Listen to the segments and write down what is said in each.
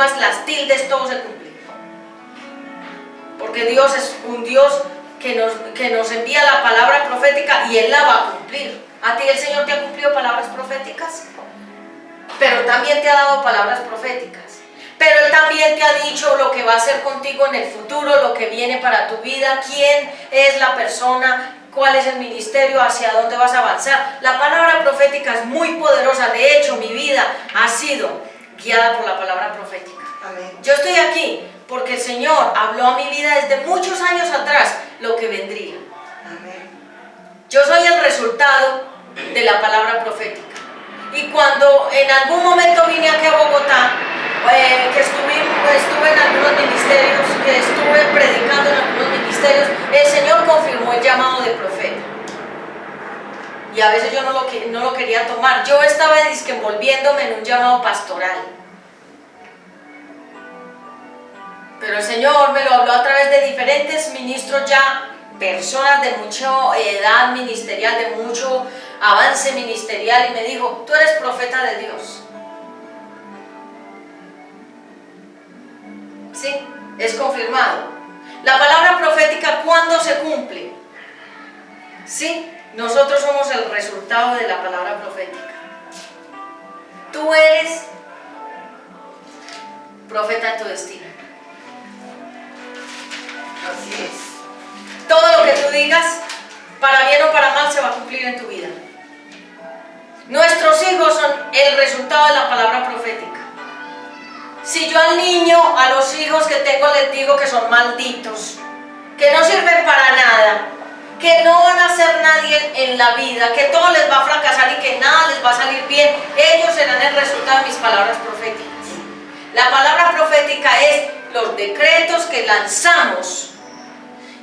pongas las tildes, todo se cumple. Porque Dios es un Dios que nos envía la palabra profética y Él la va a cumplir. ¿A ti el Señor te ha cumplido palabras proféticas? Pero también te ha dado palabras proféticas. Pero Él también te ha dicho lo que va a hacer contigo en el futuro, lo que viene para tu vida, quién es la persona, cuál es el ministerio, hacia dónde vas a avanzar. La palabra profética es muy poderosa. De hecho, mi vida ha sido guiada por la palabra profética. Amén. Yo estoy aquí porque el Señor habló a mi vida desde muchos años atrás lo que vendría. Amén. Yo soy el resultado de la palabra profética. Y cuando en algún momento vine aquí a Bogotá, que estuve en algunos ministerios, que estuve predicando en algunos ministerios, el Señor confirmó el llamado de profeta. Y a veces yo no lo quería tomar. Yo estaba envolviéndome en un llamado pastoral. Pero el Señor me lo habló a través de diferentes ministros ya, personas de mucha edad ministerial, de mucho avance ministerial, y me dijo: tú eres profeta de Dios. Sí, es confirmado. La palabra profética, ¿cuándo se cumple? Sí, nosotros somos el resultado de la palabra profética. Tú eres profeta en tu destino. Así es. Todo lo que tú digas, para bien o para mal, se va a cumplir en tu vida. Nuestros hijos son el resultado de la palabra profética. Si yo al niño, a los hijos que tengo, les digo que son malditos, que no sirven para nada, que no van a ser nadie en la vida, que todo les va a fracasar y que nada les va a salir bien, ellos serán el resultado de mis palabras proféticas. La palabra profética es los decretos que lanzamos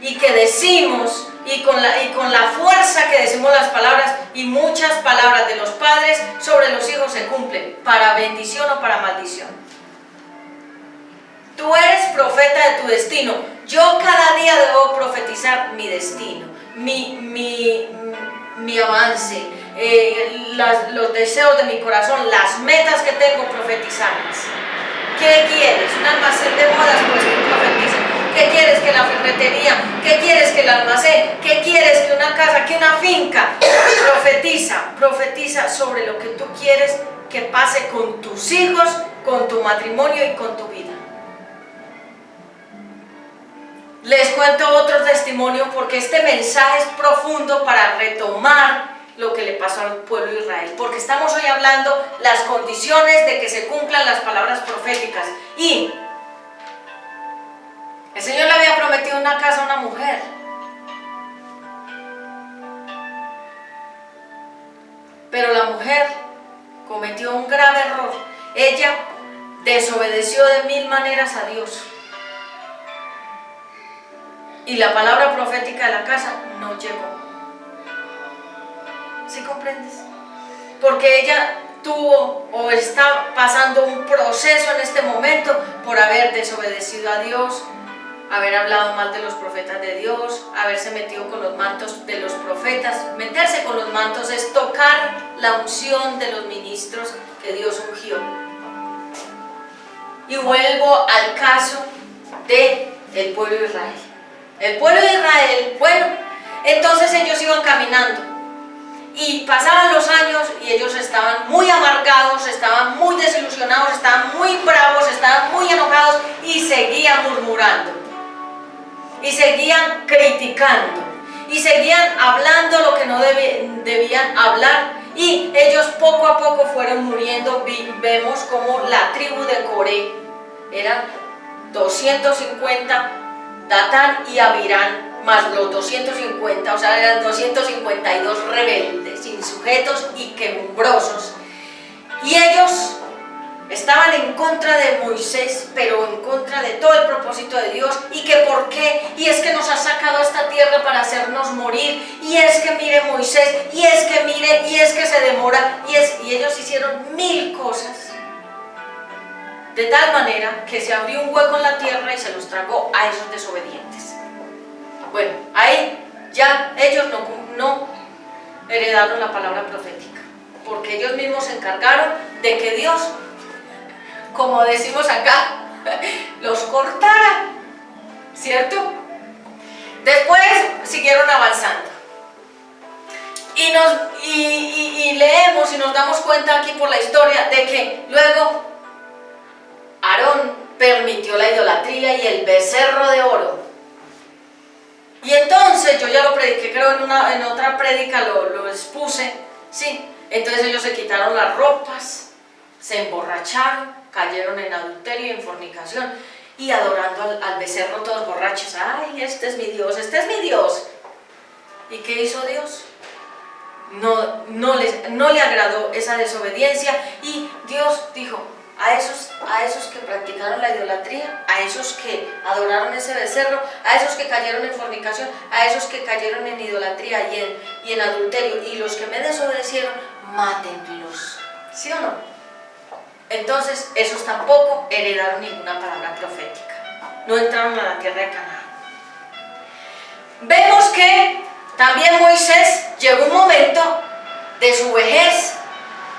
y que decimos, y con la fuerza que decimos las palabras, y muchas palabras de los padres sobre los hijos se cumplen, para bendición o para maldición. Tú eres profeta de tu destino. Yo cada día debo profetizar mi destino, mi avance, los deseos de mi corazón, las metas que tengo, profetizarlas. ¿Qué quieres? ¿Un almacén de modas? Pues tú profetiza. ¿Qué quieres? Que la ferretería. ¿Qué quieres? Que el almacén. ¿Qué quieres? Que una casa, que una finca. Profetiza sobre lo que tú quieres que pase con tus hijos, con tu matrimonio y con tu vida. Les cuento otro testimonio porque este mensaje es profundo para retomar lo que le pasó al pueblo de Israel, porque estamos hoy hablando las condiciones de que se cumplan las palabras proféticas. Y el Señor le había prometido una casa a una mujer, pero la mujer cometió un grave error. Ella desobedeció de 1000 maneras a Dios, y la palabra profética de la casa no llegó. ¿Sí comprendes? Porque ella tuvo o está pasando un proceso en este momento por haber desobedecido a Dios, haber hablado mal de los profetas de Dios, haberse metido con los mantos de los profetas. Meterse con los mantos es tocar la unción de los ministros que Dios ungió. Y vuelvo al caso del pueblo de Israel. El pueblo de Israel, bueno, entonces ellos iban caminando. Y pasaban los años y ellos estaban muy amargados, estaban muy desilusionados, estaban muy bravos, estaban muy enojados y seguían murmurando. Y seguían criticando. Y seguían hablando lo que no debían hablar. Y ellos poco a poco fueron muriendo. Vemos como la tribu de Coré eran 250, Datán y Abirán, más los 250, o sea, eran 252 rebeldes, insujetos y quejumbrosos. Y ellos estaban en contra de Moisés, pero en contra de todo el propósito de Dios. Y que por qué, y es que nos ha sacado a esta tierra para hacernos morir, y es que mire Moisés, y es que mire, y es que se demora, y ellos hicieron 1000 cosas. De tal manera que se abrió un hueco en la tierra y se los tragó a esos desobedientes. Bueno, ahí ya ellos no heredaron la palabra profética, porque ellos mismos se encargaron de que Dios como decimos acá, los cortara, ¿cierto? Después siguieron avanzando. Y leemos y nos damos cuenta aquí por la historia de que luego Aarón permitió la idolatría y el becerro de oro. Y entonces, yo ya lo prediqué, creo en otra prédica lo expuse, ¿sí? Entonces ellos se quitaron las ropas, se emborracharon, cayeron en adulterio y en fornicación, y adorando al becerro todos borrachos. ¡Ay, este es mi Dios, este es mi Dios! ¿Y qué hizo Dios? No le agradó esa desobediencia, y Dios dijo: a esos que practicaron la idolatría, a esos que adoraron ese becerro, a esos que cayeron en fornicación, a esos que cayeron en idolatría y en adulterio, y los que me desobedecieron, mátenlos. ¿Sí o no? Entonces, esos tampoco heredaron ninguna palabra profética, no entraron a la tierra de Canaán. Vemos que también Moisés llegó un momento de su vejez,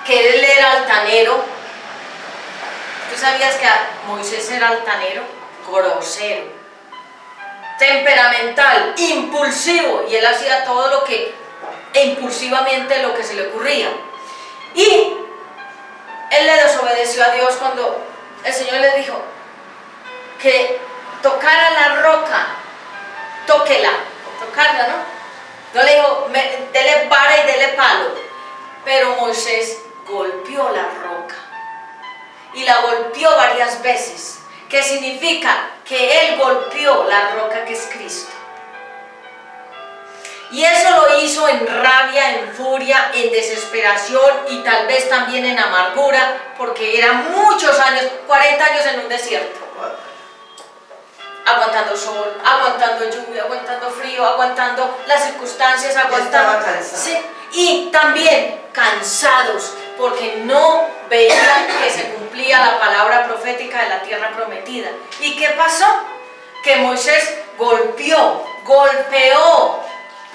que él era altanero. ¿Tú sabías que Moisés era altanero? Grosero, temperamental, impulsivo, y él hacía todo impulsivamente lo que se le ocurría. Y él le desobedeció a Dios cuando el Señor le dijo que tocara la roca, tóquela, tocarla, ¿no? No le dijo, dele vara y dele palo, pero Moisés golpeó la roca. Y la golpeó varias veces, que significa que él golpeó la roca que es Cristo. Y eso lo hizo en rabia, en furia, en desesperación y tal vez también en amargura, porque eran muchos años, 40 años en un desierto. Aguantando sol, aguantando lluvia, aguantando frío, aguantando las circunstancias, aguantando. Sí, y también cansados, porque no veían que se cumplía la palabra profética de la tierra prometida. ¿Y qué pasó? Que Moisés golpeó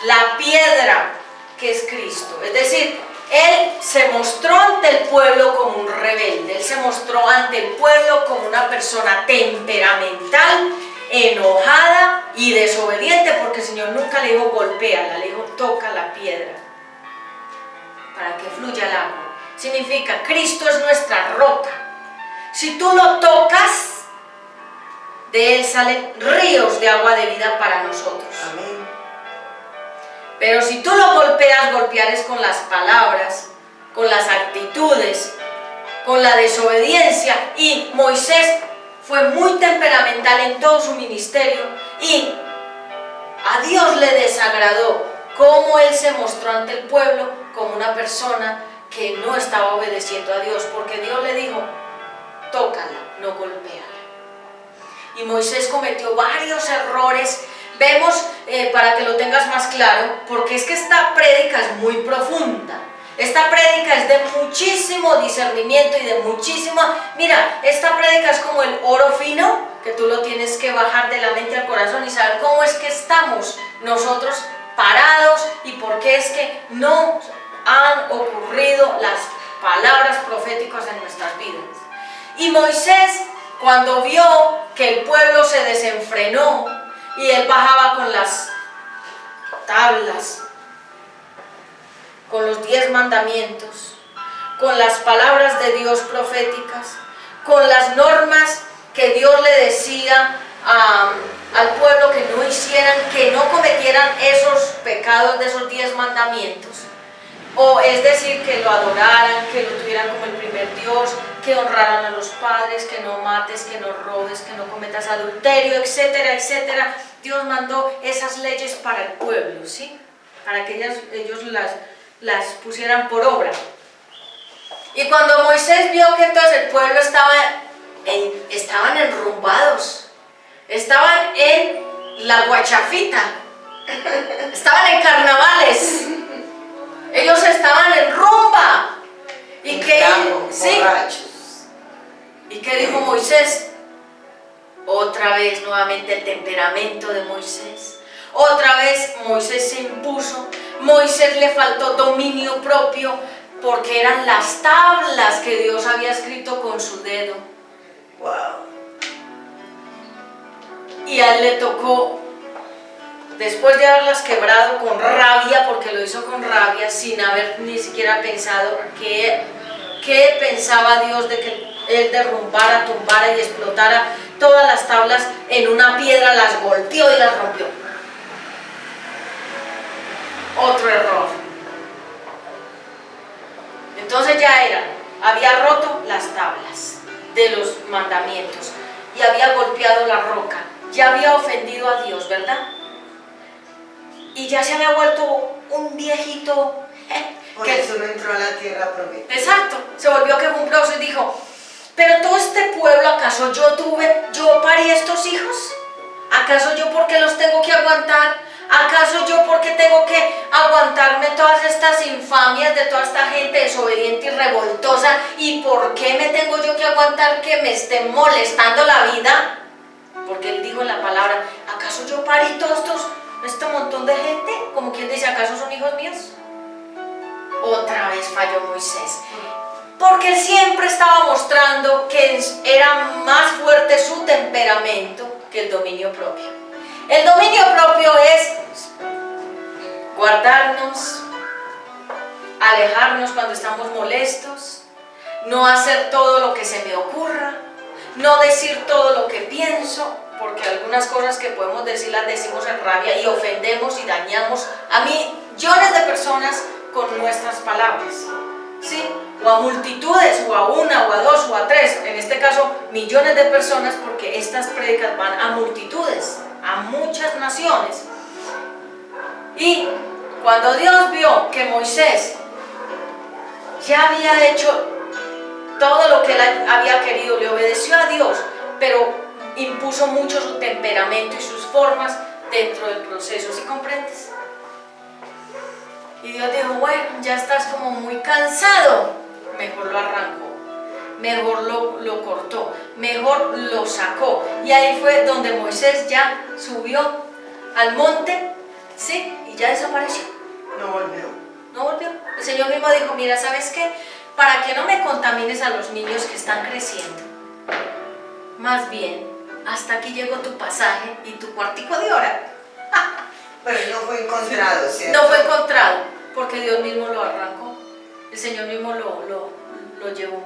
la piedra que es Cristo. Es decir, él se mostró ante el pueblo como un rebelde, él se mostró ante el pueblo como una persona temperamental, enojada y desobediente, porque el Señor nunca le dijo golpéala, le dijo toca la piedra para que fluya el agua. Significa, Cristo es nuestra roca. Si tú lo tocas, de él salen ríos de agua de vida para nosotros. Amén. Pero si tú lo golpeas, golpear es con las palabras, con las actitudes, con la desobediencia. Y Moisés fue muy temperamental en todo su ministerio, y a Dios le desagradó cómo él se mostró ante el pueblo como una persona que no estaba obedeciendo a Dios, porque Dios le dijo, tócala, no golpéala. Y Moisés cometió varios errores. Vemos, para que lo tengas más claro, porque es que esta prédica es muy profunda. Esta prédica es de muchísimo discernimiento y de muchísima... Mira, esta prédica es como el oro fino, que tú lo tienes que bajar de la mente al corazón y saber cómo es que estamos nosotros parados y por qué es que no han ocurrido las palabras proféticas en nuestras vidas. Y Moisés, cuando vio que el pueblo se desenfrenó y él bajaba con las tablas, con los 10 mandamientos, con las palabras de Dios proféticas, con las normas que Dios le decía al pueblo que no hicieran, que no cometieran esos pecados de esos 10 mandamientos, o es decir, que lo adoraran, que lo tuvieran como el primer Dios, que honraran a los padres, que no mates, que no robes, que no cometas adulterio, etcétera, etcétera. Dios mandó esas leyes para el pueblo, ¿sí? Para que ellos las pusieran por obra. Y cuando Moisés vio que entonces el pueblo estaban enrumbados, estaban en la guachafita, estaban en carnavales, ellos estaban en rumba. ¿Y qué? Sí. ¿Y qué dijo Moisés? Otra vez nuevamente el temperamento de Moisés. Otra vez Moisés se impuso. Moisés le faltó dominio propio, porque eran las tablas que Dios había escrito con su dedo. Wow. Y a él le tocó, después de haberlas quebrado con rabia, porque lo hizo con rabia, sin haber ni siquiera pensado qué pensaba Dios de que él derrumbara, tumbara y explotara todas las tablas en una piedra, las golpeó y las rompió. Otro error. Entonces había roto las tablas de los mandamientos y había golpeado la roca, ya había ofendido a Dios, ¿verdad? Y ya se había vuelto un viejito. Por eso no entró a la tierra prometida. Exacto, se volvió quejumbroso y dijo, pero todo este pueblo, ¿acaso yo parí estos hijos? ¿Acaso yo por qué los tengo que aguantar? ¿Acaso yo por qué tengo que aguantarme todas estas infamias de toda esta gente desobediente y revoltosa? ¿Y por qué me tengo yo que aguantar que me estén molestando la vida? Porque él dijo en la palabra, ¿acaso yo parí todo este montón de gente? Como quien dice, ¿acaso son hijos míos? Otra vez falló Moisés. Porque él siempre estaba mostrando que era más fuerte su temperamento que el dominio propio. El dominio propio es guardarnos, alejarnos cuando estamos molestos, no hacer todo lo que se me ocurra, no decir todo lo que pienso, porque algunas cosas que podemos decir las decimos en rabia y ofendemos y dañamos a millones de personas con nuestras palabras, ¿sí? O a multitudes, o a una, o a dos, o a tres, en este caso millones de personas, porque estas prédicas van a multitudes, a muchas naciones. Y cuando Dios vio que Moisés ya había hecho todo lo que él había querido, le obedeció a Dios, pero impuso mucho su temperamento y sus formas dentro del proceso, ¿sí comprendes? Y Dios dijo, bueno, ya estás como muy cansado, mejor lo arrancó, mejor lo cortó, mejor lo sacó. Y ahí fue donde Moisés ya subió al monte, ¿sí? Y ya desapareció. No volvió. No volvió. El Señor mismo dijo, mira, ¿sabes qué? Para que no me contamines a los niños que están creciendo, más bien, hasta aquí llegó tu pasaje y tu cuartico de hora. Pero no fue encontrado, ¿cierto? No fue encontrado, porque Dios mismo lo arrancó. El Señor mismo lo llevó.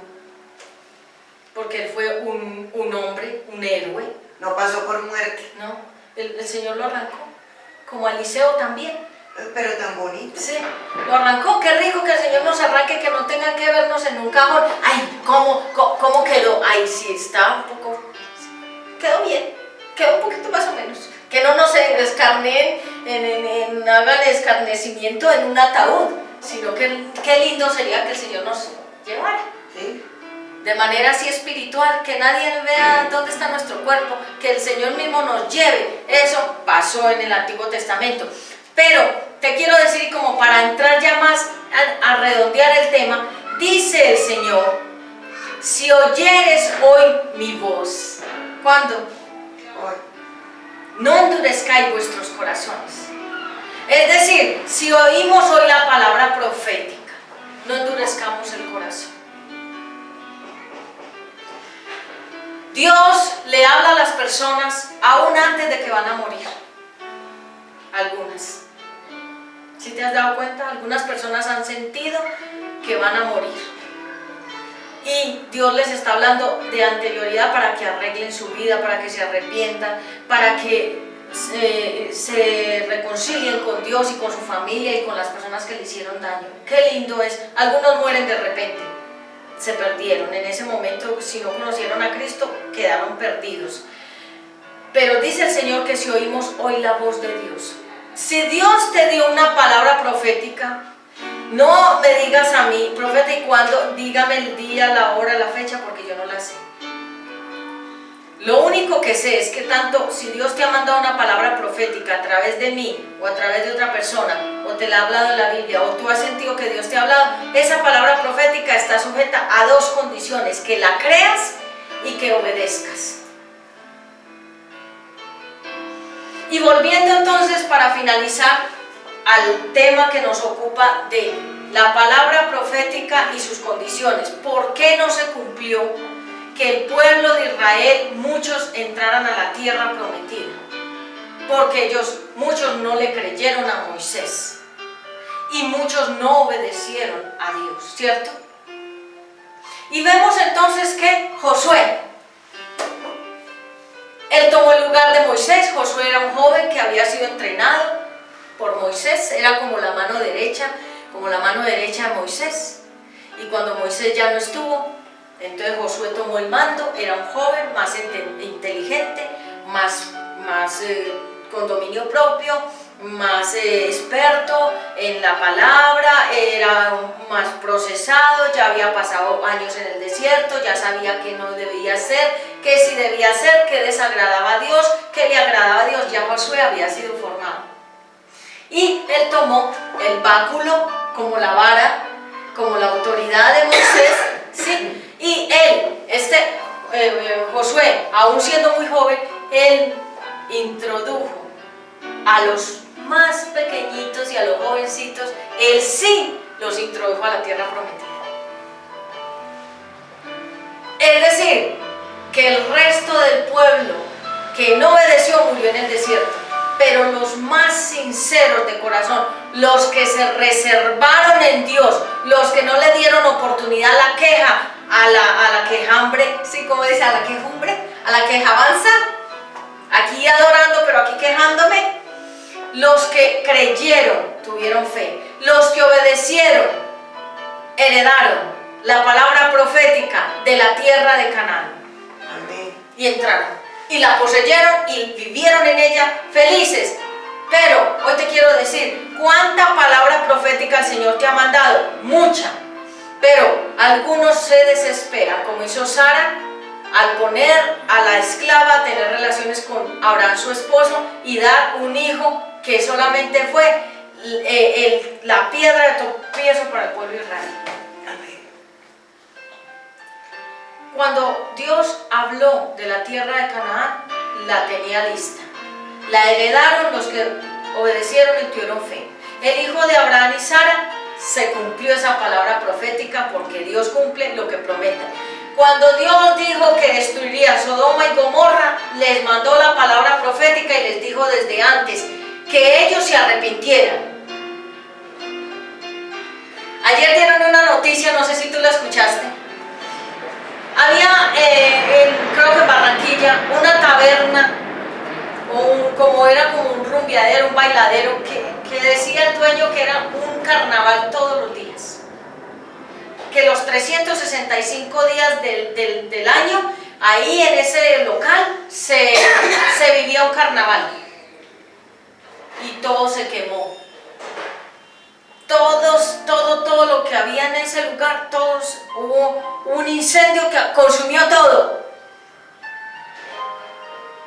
Porque él fue un hombre, un héroe. No pasó por muerte. No, el Señor lo arrancó. Como a Eliseo también. Pero tan bonito. Sí, lo arrancó. Qué rico que el Señor nos arranque, que no tengan que vernos en un cajón. Ay, ¿cómo quedó? Ay, sí, está un poco... Quedó bien, quedó un poquito más o menos. Que no nos escarneen, hagan escarnecimiento en un ataúd, sino que qué lindo sería que el Señor nos llevara. ¿Sí? De manera así espiritual, que nadie vea dónde está nuestro cuerpo, que el Señor mismo nos lleve. Eso pasó en el Antiguo Testamento. Pero te quiero decir, como para entrar ya más a redondear el tema, dice el Señor, si oyeres hoy mi voz, ¿cuándo? Hoy. No endurezcáis vuestros corazones. Es decir, si oímos hoy la palabra profética, no endurezcamos el corazón. Dios le habla a las personas aún antes de que van a morir. Algunas. ¿Sí te has dado cuenta? Algunas personas han sentido que van a morir. Y Dios les está hablando de anterioridad para que arreglen su vida, para que se arrepientan, para que se reconcilien con Dios y con su familia y con las personas que le hicieron daño. Qué lindo es. Algunos mueren de repente, se perdieron. En ese momento, si no conocieron a Cristo, quedaron perdidos. Pero dice el Señor que si oímos hoy la voz de Dios, si Dios te dio una palabra profética, no me digas a mí, profeta, ¿y cuándo? Dígame el día, la hora, la fecha, porque yo no la sé. Lo único que sé es que tanto si Dios te ha mandado una palabra profética a través de mí o a través de otra persona, o te la ha hablado en la Biblia, o tú has sentido que Dios te ha hablado, esa palabra profética está sujeta a dos condiciones: que la creas y que obedezcas. Y volviendo entonces, para finalizar, al tema que nos ocupa de la palabra profética y sus condiciones. ¿Por qué no se cumplió que el pueblo de Israel, muchos entraran a la tierra prometida, porque muchos no le creyeron a Moisés y muchos no obedecieron a Dios, ¿cierto? Y vemos entonces que Josué, él tomó el lugar de Moisés. Josué era un joven que había sido entrenado por Moisés, era como la mano derecha de Moisés. Y cuando Moisés ya no estuvo, entonces Josué tomó el mando. Era un joven más inteligente, más con dominio propio, más experto en la palabra, era más procesado, ya había pasado años en el desierto, ya sabía qué no debía hacer, qué sí debía hacer, qué desagradaba a Dios, qué le agradaba a Dios. Ya Josué había sido formado. Y él tomó el báculo como la vara, como la autoridad de Moisés, ¿sí? Y Josué, aún siendo muy joven, él introdujo a los más pequeñitos y a los jovencitos, él sí los introdujo a la tierra prometida. Es decir, que el resto del pueblo que no obedeció murió en el desierto, pero los más sinceros de corazón, los que se reservaron en Dios, los que no le dieron oportunidad a la queja, a la quejambre, ¿sí? ¿Cómo dice? A la quejumbre, a la quejabanza, aquí adorando pero aquí quejándome. Los que creyeron tuvieron fe, los que obedecieron heredaron la palabra profética de la tierra de Canaán. Amén. Y entraron y la poseyeron y vivieron en ella felices. Pero hoy te quiero decir, ¿cuánta palabra profética el Señor te ha mandado? Mucha. Pero algunos se desesperan, como hizo Sara al poner a la esclava a tener relaciones con Abraham, su esposo, y dar un hijo que solamente fue la piedra de tropiezo para el pueblo de Israel. Amén. Cuando Dios habló de la tierra de Canaán, la tenía lista. La heredaron los que obedecieron y tuvieron fe. El hijo de Abraham y Sara, se cumplió esa palabra profética, porque Dios cumple lo que promete. Cuando Dios dijo que destruiría Sodoma y Gomorra, les mandó la palabra profética y les dijo desde antes que ellos se arrepintieran. Ayer dieron una noticia, no sé si tú la escuchaste. Había, creo que en Barranquilla, una taberna, era como un rumbeadero, un bailadero, que decía el dueño que era un carnaval todos los días. Que los 365 días del año, ahí en ese local, se vivía un carnaval. Y todo se quemó. Todo lo que había en ese lugar, hubo un incendio que consumió todo.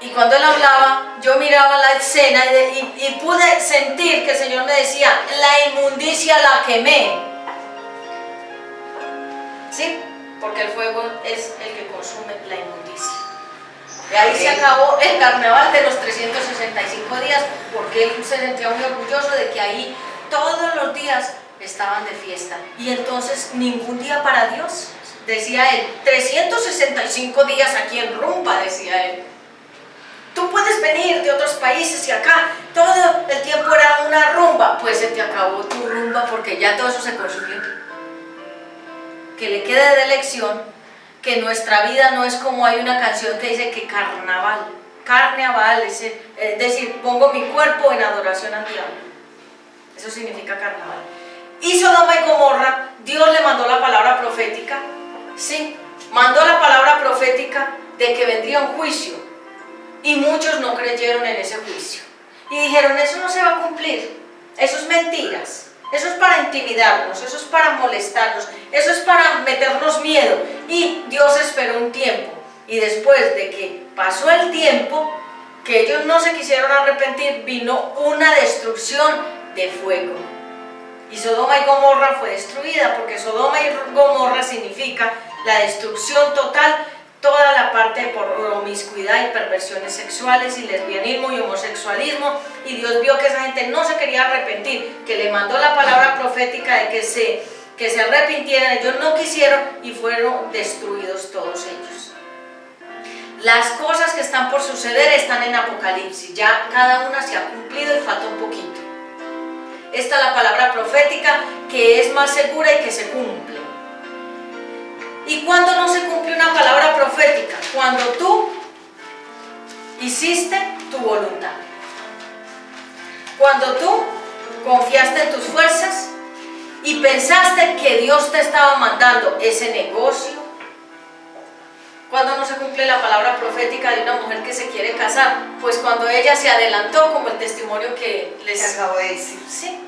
Y cuando él hablaba, yo miraba la escena y pude sentir que el Señor me decía, la inmundicia la quemé. ¿Sí? Porque el fuego es el que consume la inmundicia. Y ahí se acabó el carnaval de los 365 días, porque él se sentía muy orgulloso de que ahí todos los días estaban de fiesta. Y entonces ningún día para Dios, decía él. 365 días aquí en rumba, decía él. Tú puedes venir de otros países y acá todo el tiempo era una rumba. Pues se te acabó tu rumba, porque ya todo eso se consumió. Que le quede de lección que nuestra vida no es como hay una canción que dice que carnaval, es decir, pongo mi cuerpo en adoración al diablo. Eso significa carnaval. Y Sodoma y Gomorra, Dios le mandó la palabra profética, sí, mandó la palabra profética de que vendría un juicio, y muchos no creyeron en ese juicio y dijeron, eso no se va a cumplir, eso es mentiras. Eso es para intimidarnos, eso es para molestarnos, eso es para meternos miedo. Y Dios esperó un tiempo. Y después de que pasó el tiempo, que ellos no se quisieron arrepentir, vino una destrucción de fuego. Y Sodoma y Gomorra fue destruida, porque Sodoma y Gomorra significa la destrucción total, toda la parte por promiscuidad y perversiones sexuales y lesbianismo y homosexualismo, y Dios vio que esa gente no se quería arrepentir, que le mandó la palabra profética de que se arrepintieran. Ellos no quisieron y fueron destruidos todos ellos. Las cosas que están por suceder están en Apocalipsis, ya cada una se ha cumplido y falta un poquito. Esta es la palabra profética que es más segura y que se cumple. ¿Y cuándo no se cumple una palabra profética? Cuando tú hiciste tu voluntad. Cuando tú confiaste en tus fuerzas y pensaste que Dios te estaba mandando ese negocio. ¿Cuándo no se cumple la palabra profética de una mujer que se quiere casar? Pues cuando ella se adelantó, como el testimonio que les acabo de decir. Sí.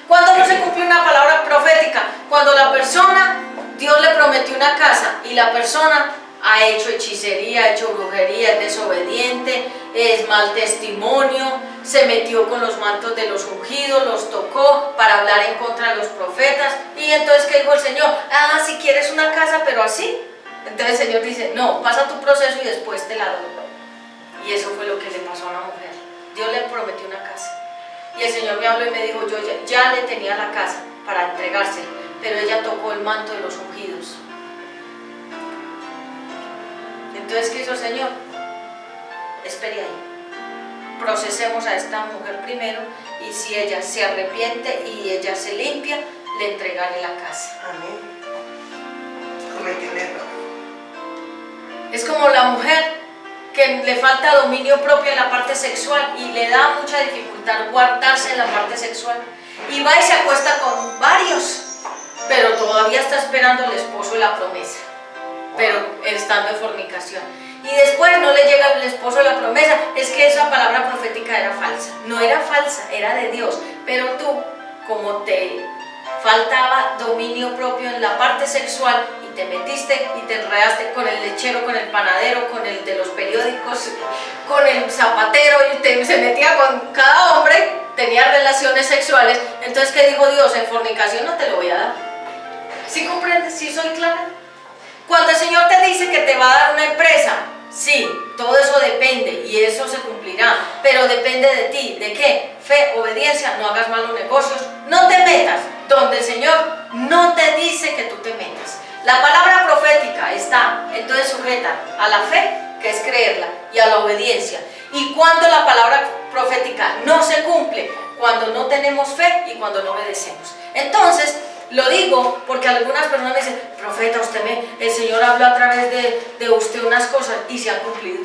¿Cuándo no se cumple una palabra profética? Cuando la persona, Dios le prometió una casa y la persona ha hecho hechicería, ha hecho brujería, es desobediente, es mal testimonio, se metió con los mantos de los ungidos, los tocó para hablar en contra de los profetas. Y entonces, ¿qué dijo el Señor? Ah, si quieres una casa, pero así. Entonces el Señor dice, no, pasa tu proceso y después te la doy. Y eso fue lo que le pasó a una mujer. Dios le prometió una casa. Y el Señor me habló y me dijo, yo ya le tenía la casa para entregársela, pero ella tocó el manto de los ungidos. Entonces, ¿qué hizo el Señor? Espere ahí. Procesemos a esta mujer primero y si ella se arrepiente y ella se limpia, le entregaré la casa. Amén. Cometí un error. Es como la mujer que le falta dominio propio en la parte sexual y le da mucha dificultad guardarse en la parte sexual. Y va y se acuesta con varios, pero todavía está esperando el esposo la promesa, pero estando en fornicación. Y después no le llega el esposo la promesa, es que esa palabra profética era falsa. No era falsa, era de Dios, pero tú, como te faltaba dominio propio en la parte sexual y te metiste y te enredaste con el lechero, con el panadero, con el de los periódicos, con el zapatero y se metía con cada hombre, tenía relaciones sexuales. Entonces, ¿qué dijo Dios? En fornicación no te lo voy a dar. ¿Sí comprendes? ¿Sí soy clara? Cuando el Señor te dice que te va a dar una empresa, sí, todo eso depende y eso se cumplirá, pero depende de ti. ¿De qué? Fe, obediencia, no hagas malos negocios, no te metas donde el Señor no te dice que tú te metas. La palabra profética está entonces sujeta a la fe, que es creerla, y a la obediencia. Y cuando la palabra profética no se cumple, cuando no tenemos fe y cuando no obedecemos. Entonces, lo digo porque algunas personas me dicen, profeta, el Señor habló a través de usted unas cosas y se han cumplido.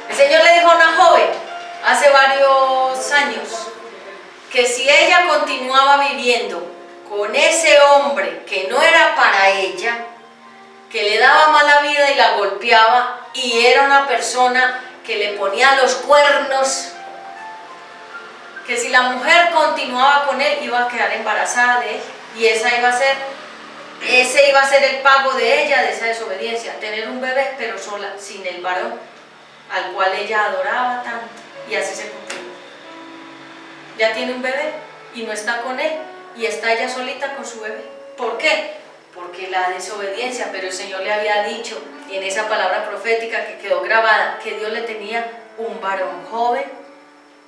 El Señor le dijo a una joven hace varios años que si ella continuaba viviendo con ese hombre que no era para ella, que le daba mala vida y la golpeaba, y era una persona que le ponía los cuernos, que si la mujer continuaba con él iba a quedar embarazada de él y ese iba a ser el pago de ella, de esa desobediencia, tener un bebé pero sola, sin el varón al cual ella adoraba tanto, y así se cumplió. Ya tiene un bebé y no está con él y está ella solita con su bebé. ¿Por qué? Porque la desobediencia, pero el Señor le había dicho, y en esa palabra profética que quedó grabada, que Dios le tenía un varón joven,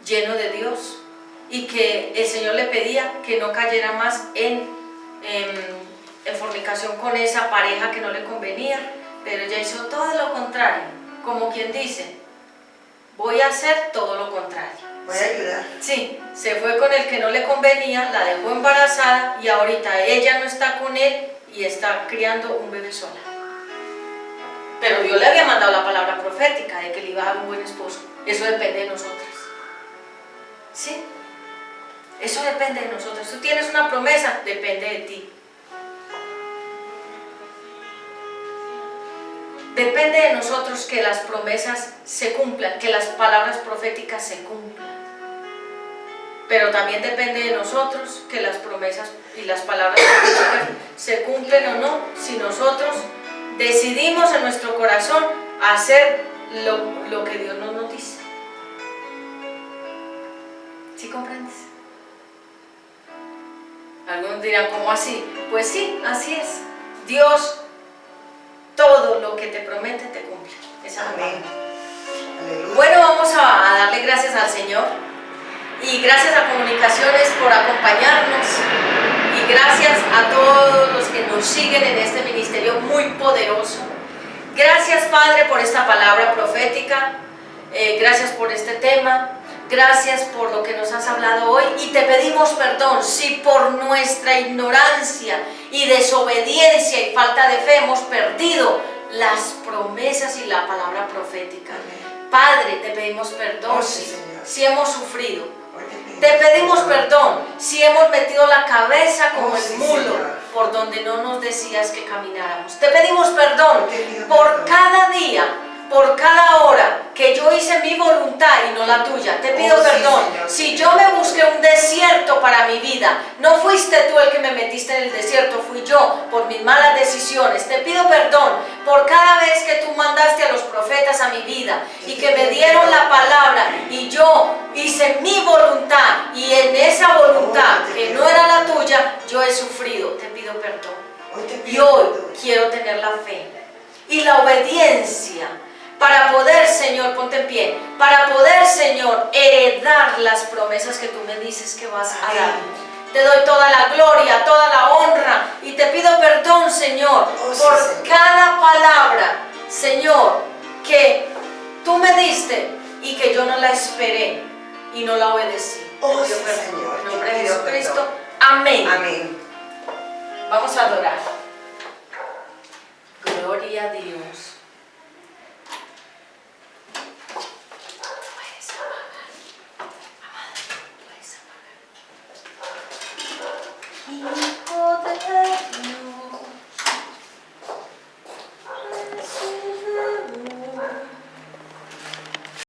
lleno de Dios, y que el Señor le pedía que no cayera más en fornicación con esa pareja que no le convenía, pero ella hizo todo lo contrario, como quien dice, voy a hacer todo lo contrario. Voy a ayudar. Sí, se fue con el que no le convenía, la dejó embarazada y ahorita ella no está con él y está criando un bebé sola. Pero Dios le había mandado la palabra profética de que le iba a dar un buen esposo. Eso depende de nosotras. ¿Sí? Eso depende de nosotros. Tú tienes una promesa, depende de ti. Depende de nosotros que las promesas se cumplan, que las palabras proféticas se cumplan. Pero también depende de nosotros que las promesas y las palabras proféticas se cumplen o no, si nosotros decidimos en nuestro corazón hacer lo que Dios nos dice. ¿Sí comprendes? Algunos dirán, ¿cómo así? Pues sí, así es. Dios, todo lo que te promete te cumple. Esa Amén. Aleluya. Bueno, vamos a darle gracias al Señor y gracias a Comunicaciones por acompañarnos y gracias a todos los que nos siguen en este ministerio muy poderoso. Gracias, Padre, por esta palabra profética. Gracias por este tema. Gracias por lo que nos has hablado hoy. Y te pedimos perdón si por nuestra ignorancia y desobediencia y falta de fe hemos perdido las promesas y la palabra profética. Padre, te pedimos perdón si hemos sufrido. Te pedimos perdón si hemos metido la cabeza como el mulo por donde no nos decías que camináramos. Te pedimos perdón por cada día, por cada hora que yo hice mi voluntad y no la tuya. Te pido perdón si yo me busqué un desierto para mi vida. No fuiste tú el que me metiste en el desierto, fui yo por mis malas decisiones. Te pido perdón por cada vez que tú mandaste a los profetas a mi vida y que me dieron la palabra y yo hice mi voluntad, y en esa voluntad que no era la tuya yo he sufrido. Te pido perdón. Y hoy quiero tener la fe y la obediencia para poder, Señor, ponte en pie, para poder, Señor, heredar las promesas que tú me dices que vas a dar. Te doy toda la gloria, toda la honra, y te pido perdón, Señor, por cada palabra, Señor, que tú me diste y que yo no la esperé y no la obedecí. Te pido perdón. En nombre de Jesucristo. Amén. Amén. Vamos a adorar. Gloria a Dios. Puedes apagar. Amada, puedes apagar.